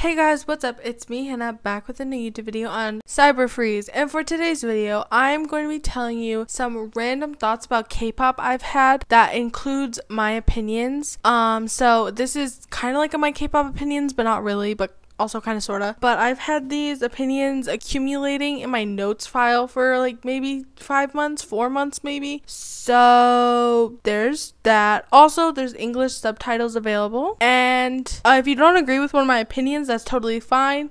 Hey guys, what's up? It's me, Hannah, back with a new YouTube video on cyberfreeze. And for today's video, I'm going to be telling you some random thoughts about K-pop I've had that includes my opinions. So this is kind of like my K-pop opinions, but not really, but also kind of sorta. But I've had these opinions accumulating in my notes file for like maybe 4 months maybe. So there's that. Also, there's English subtitles available. And if you don't agree with one of my opinions, that's totally fine.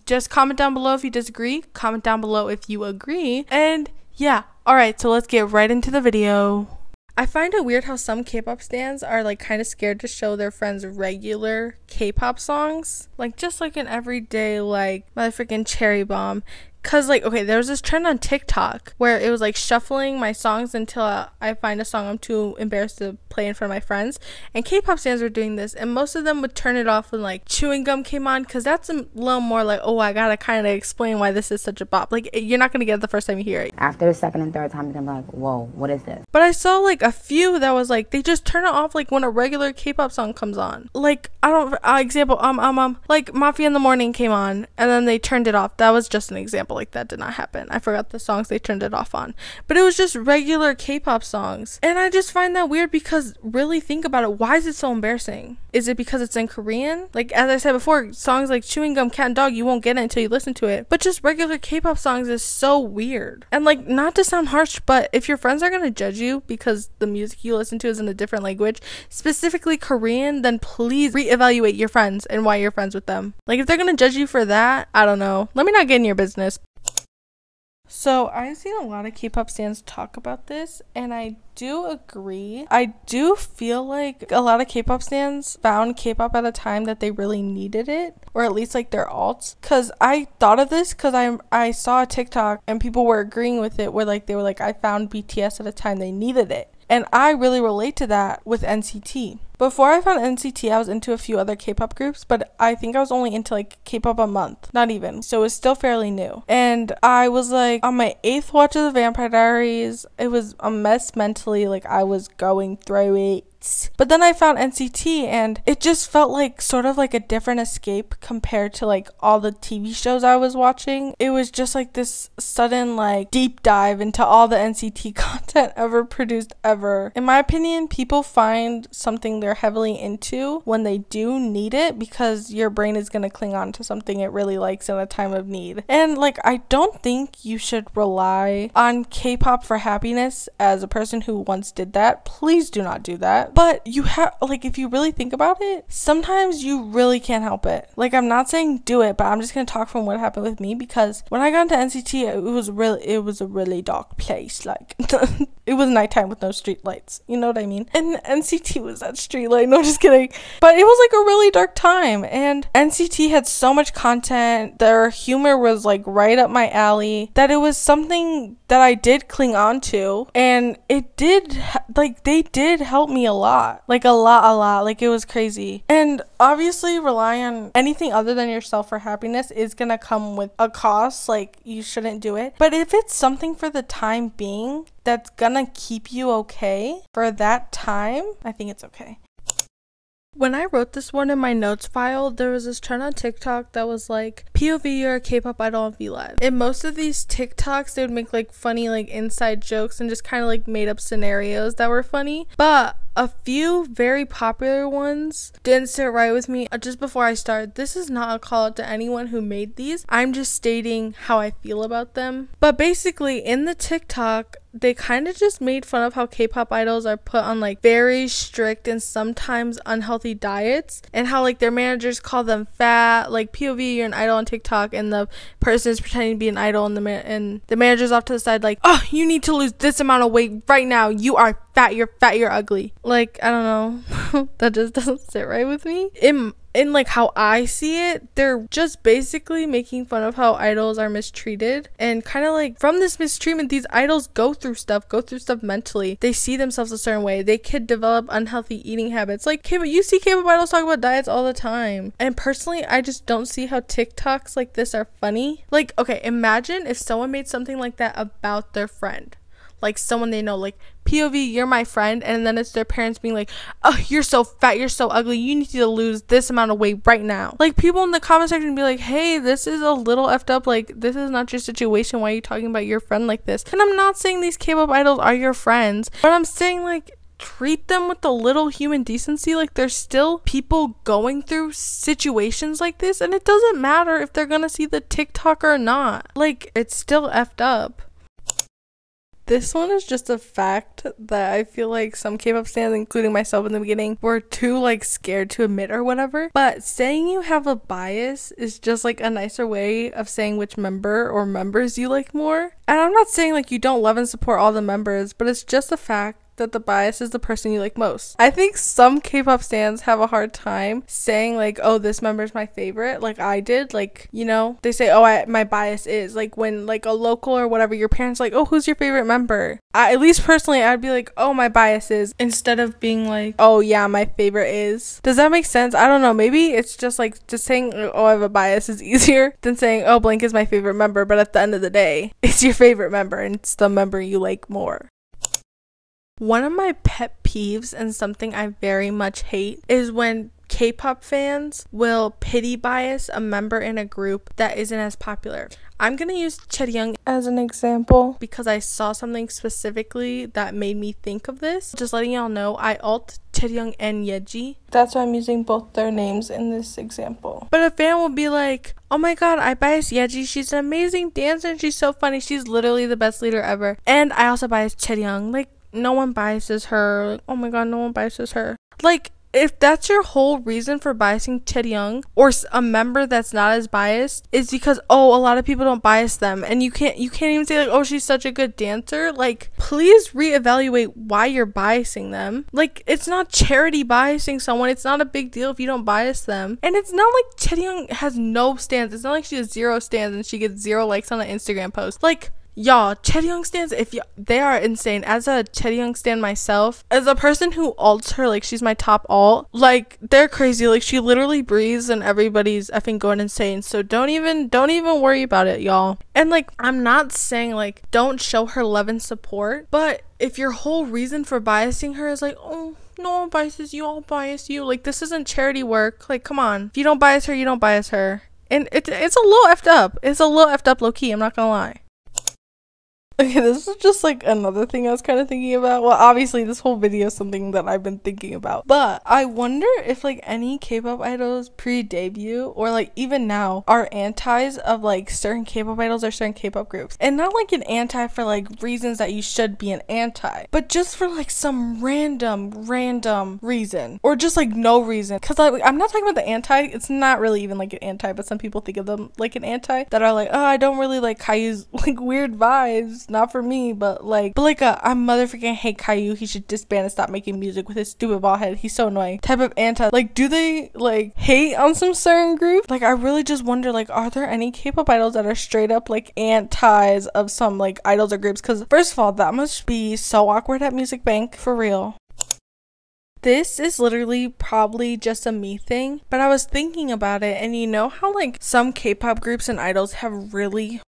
Just comment down below if you disagree. Comment down below if you agree. And yeah, alright, so let's get right into the video. I find it weird how some K-pop stans are like kind of scared to show their friends regular K-pop songs. Like just like an everyday like motherfucking Cherry Bomb. Cause like, okay, there was this trend on TikTok where it was like shuffling my songs until I find a song I'm too embarrassed to play in front of my friends. And K-pop stans were doing this, and most of them would turn it off when like Chewing Gum came on, cause that's a little more like, oh, I gotta kind of explain why this is such a bop. Like you're not gonna get it the first time you hear it. After the second and third time, you're gonna be like, whoa, what is this? But I saw like a few that was like they just turn it off like when a regular K-pop song comes on. Like I don't example like Mafia in the Morning came on and then they turned it off. That was just an example. Like that did not happen. I forgot the songs they turned it off on, but it was just regular K-pop songs. And I just find that weird because really think about it, why is it so embarrassing? Is it because it's in Korean? Like as I said before, songs like Chewing Gum, Cat and Dog, you won't get it until you listen to it. But just regular K-pop songs is so weird. And like, not to sound harsh, but if your friends are gonna judge you because the music you listen to is in a different language, specifically Korean, then please reevaluate your friends and why you're friends with them. Like if they're gonna judge you for that, I don't know, let me not get in your business. So I've seen a lot of K-pop stans talk about this, and I do agree. I do feel like a lot of K-pop stans found K-pop at a time that they really needed it, or at least like their alts. Cause I thought of this because I saw a TikTok and people were agreeing with it, where like they were like, I found BTS at a time they needed it. And I really relate to that with NCT. Before I found NCT, I was into a few other K-pop groups, but I think I was only into like K-pop a month, not even. So it was still fairly new. And I was like on my 8th watch of the Vampire Diaries. It was a mess mentally, like I was going through it. But then I found NCT and it just felt like sort of like a different escape compared to like all the TV shows I was watching. It was just like this sudden like deep dive into all the NCT content ever produced ever. In my opinion, people find something they're heavily into when they do need it because your brain is going to cling on to something it really likes in a time of need. And like, I don't think you should rely on K-pop for happiness. As a person who once did that, please do not do that. But you have, like, if you really think about it, sometimes you really can't help it. Like, I'm not saying do it, but I'm just gonna talk from what happened with me, because when I got into NCT, it was a really dark place. Like, it was nighttime with no street lights. You know what I mean? And NCT was that street light. No, just kidding. But it was like a really dark time, and NCT had so much content. Their humor was like right up my alley, that it was something that I did cling on to, and it did, like, they did help me a lot, like a lot, like it was crazy. And obviously relying on anything other than yourself for happiness is gonna come with a cost. Like you shouldn't do it, but if it's something for the time being that's gonna keep you okay for that time, I think it's okay. When I wrote this one in my notes file, there was this trend on TikTok that was like, POV, you're a K-pop idol on V-Live. In most of these TikToks, they would make like funny like inside jokes and just kind of like made up scenarios that were funny. But a few very popular ones didn't sit right with me. Just before I start, this is not a call out to anyone who made these. I'm just stating how I feel about them. But basically, in the TikTok, they kind of just made fun of how K-pop idols are put on like very strict and sometimes unhealthy diets, and how like their managers call them fat. Like, POV, you're an idol on TikTok, and the person is pretending to be an idol, and the manager's off to the side like, oh, you need to lose this amount of weight right now, you are fat, you're ugly. Like, I don't know. That just doesn't sit right with me. In like how I see it, they're just basically making fun of how idols are mistreated, and kind of like from this mistreatment, these idols go through stuff mentally. They see themselves a certain way. They could develop unhealthy eating habits. Like, you see K-pop idols talk about diets all the time. And personally, I just don't see how TikToks like this are funny. Like, okay, imagine if someone made something like that about their friend. like someone they know, like POV, you're my friend, and then it's their parents being like, oh, you're so fat, you're so ugly, you need to lose this amount of weight right now. Like, people in the comment section be like, hey, this is a little effed up, like, this is not your situation, why are you talking about your friend like this? And I'm not saying these K-pop idols are your friends, but I'm saying, like, treat them with a little human decency. Like, there's still people going through situations like this, and it doesn't matter if they're gonna see the TikTok or not. Like, it's still effed up. This one is just a fact that I feel like some K-pop stans, including myself in the beginning, were too like scared to admit or whatever. But saying you have a bias is just like a nicer way of saying which member or members you like more. And I'm not saying like you don't love and support all the members, but it's just a fact that the bias is the person you like most. I think some K-pop stans have a hard time saying like, oh, this member's my favorite, like I did. Like, you know, they say, oh, my bias is, like, when like a local or whatever, your parents like, oh, who's your favorite member? At least personally, I'd be like, oh, my bias is, instead of being like, oh yeah, my favorite is. Does that make sense? I don't know, maybe it's just like, just saying, oh, I have a bias is easier than saying, oh, blank is my favorite member, but at the end of the day, it's your favorite member and it's the member you like more. One of my pet peeves and something I very much hate is when K-pop fans will pity bias a member in a group that isn't as popular. I'm gonna use Chaeyoung as an example because I saw something specifically that made me think of this. Just letting y'all know, I alt Chaeyoung and Yeji. That's why I'm using both their names in this example. But a fan will be like, oh my god, I bias Yeji, she's an amazing dancer and she's so funny, she's literally the best leader ever. And I also bias Chaeyoung. Like, no one biases her. Like, oh my god, no one biases her. Like, if that's your whole reason for biasing Chaeyoung or a member that's not as biased, is because, oh, a lot of people don't bias them, and you can't even say like, oh, she's such a good dancer. Like, please reevaluate why you're biasing them. Like, it's not charity biasing someone. It's not a big deal if you don't bias them. And it's not like Chaeyoung has no stans. It's not like she has 0 stans and she gets 0 likes on an Instagram post. Like, y'all, Chaeyoung stans, they are insane. As a Chaeyoung stan myself, as a person who alts her, like, she's my top alt, like, they're crazy. Like, she literally breathes and everybody's effing going insane. So don't even worry about it, y'all. And like, I'm not saying like don't show her love and support, but if your whole reason for biasing her is like, oh, no one biases you, I'll bias you, like, this isn't charity work. Like, come on, if you don't bias her, you don't bias her. And it's a little effed up. It's a little effed up low-key, I'm not gonna lie. Okay, this is just like another thing I was kind of thinking about. Well, obviously this whole video is something that I've been thinking about, but I wonder if like any K-pop idols pre-debut or like even now are antis of like certain K-pop idols or certain K-pop groups. And not like an anti for like reasons that you should be an anti, but just for like some random reason, or just like no reason. Because I'm not talking about the anti, it's not really even like an anti, but some people think of them like an anti, that are like, oh, I don't really like Caillou's like weird vibes. Not for me, but I motherfucking hate Caillou, he should disband and stop making music with his stupid bald head, he's so annoying type of anti. Like, do they like hate on some certain group? Like, I really just wonder, like, are there any K-pop idols that are straight up like antis of some like idols or groups? Because first of all, that must be so awkward at Music Bank, for real. This is literally probably just a me thing, but I was thinking about it, and you know how like some K-pop groups and idols have really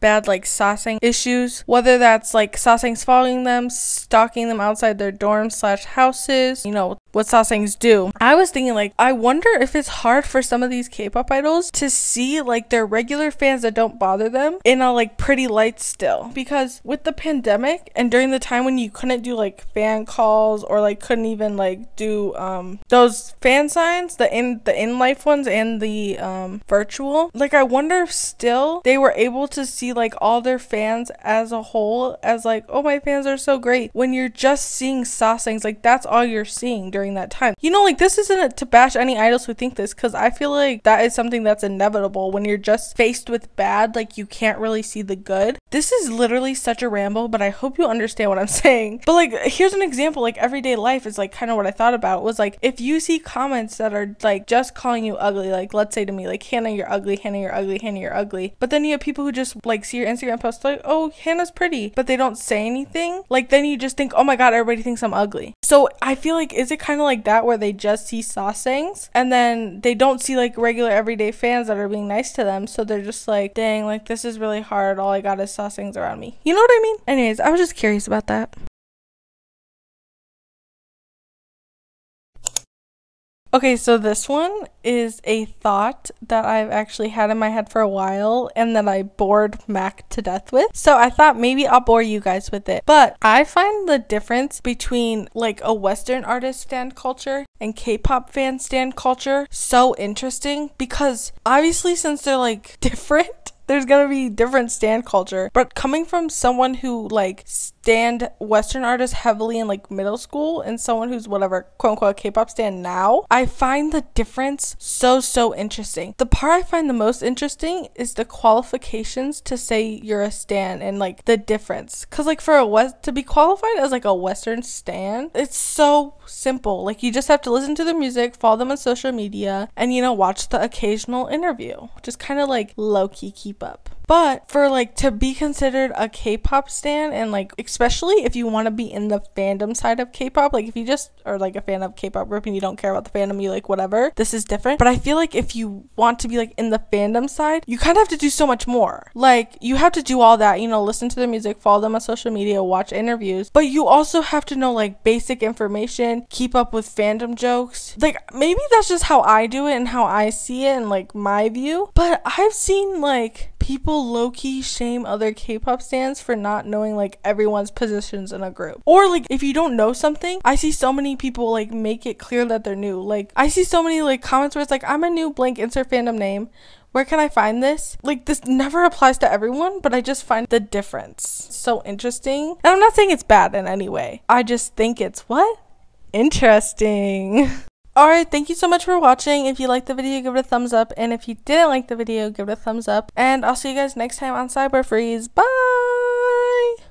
bad like sasaeng issues, whether that's like sasaengs following them, stalking them outside their dorms / houses, you know what sasaengs do. I was thinking, like, I wonder if it's hard for some of these K-pop idols to see like their regular fans that don't bother them in a like pretty light still, because with the pandemic and during the time when you couldn't do like fan calls or like couldn't even like do those fan signs, the in life ones and the virtual, like, I wonder if still they were able to see like all their fans as a whole as like, oh, my fans are so great, when you're just seeing sasaengs, like that's all you're seeing during that time. You know, like, this isn't to bash any idols who think this, because I feel like that is something that's inevitable when you're just faced with bad, like you can't really see the good. This is literally such a ramble, but I hope you understand what I'm saying. But like, here's an example. Like, everyday life is like kind of what I thought about, was like, if you see comments that are like just calling you ugly, like let's say to me like, Hannah, you're ugly, Hannah, you're ugly, Hannah, you're ugly, but then you have people who just like see your Instagram post like, oh, Hannah's pretty, but they don't say anything, like then you just think, oh my god, everybody thinks I'm ugly. So I feel like, is it kind kind of like that, where they just see sasaengs and then they don't see like regular everyday fans that are being nice to them, so they're just like, dang, like this is really hard, all I got is sasaengs around me. You know what I mean? Anyways, I was just curious about that. Okay, so this one is a thought that I've actually had in my head for a while and that I bored Mac to death with. So I thought maybe I'll bore you guys with it. But I find the difference between like a Western artist stan culture and K-pop fan stan culture so interesting, because obviously since they're like different, there's gonna be different stan culture. But coming from someone who like stanned Western artists heavily in like middle school and someone who's whatever quote unquote K-pop stan now, I find the difference so interesting. The part I find the most interesting is the qualifications to say you're a stan and like the difference. Cause like for to be qualified as like a Western stan, it's so simple. Like you just have to listen to their music, follow them on social media, and you know, watch the occasional interview. Just kind of like low-key keep up. But for like to be considered a K-pop stan, and like especially if you want to be in the fandom side of K-pop, like if you just are like a fan of K-pop group and you don't care about the fandom, you like whatever, this is different. But I feel like if you want to be like in the fandom side, you kind of have to do so much more. Like you have to do all that, you know, listen to their music, follow them on social media, watch interviews, but you also have to know like basic information, keep up with fandom jokes. Like maybe that's just how I do it and how I see it and like my view, but I've seen like people low-key shame other K-pop stans for not knowing like everyone's positions in a group. Or like if you don't know something, I see so many people like make it clear that they're new. Like I see so many like comments where it's like, I'm a new blank, insert fandom name, where can I find this? Like this never applies to everyone, but I just find the difference so interesting. And I'm not saying it's bad in any way, I just think it's what? Interesting. Alright, thank you so much for watching. If you liked the video, give it a thumbs up. And if you didn't like the video, give it a thumbs up. And I'll see you guys next time on Cyberfreeze. Bye!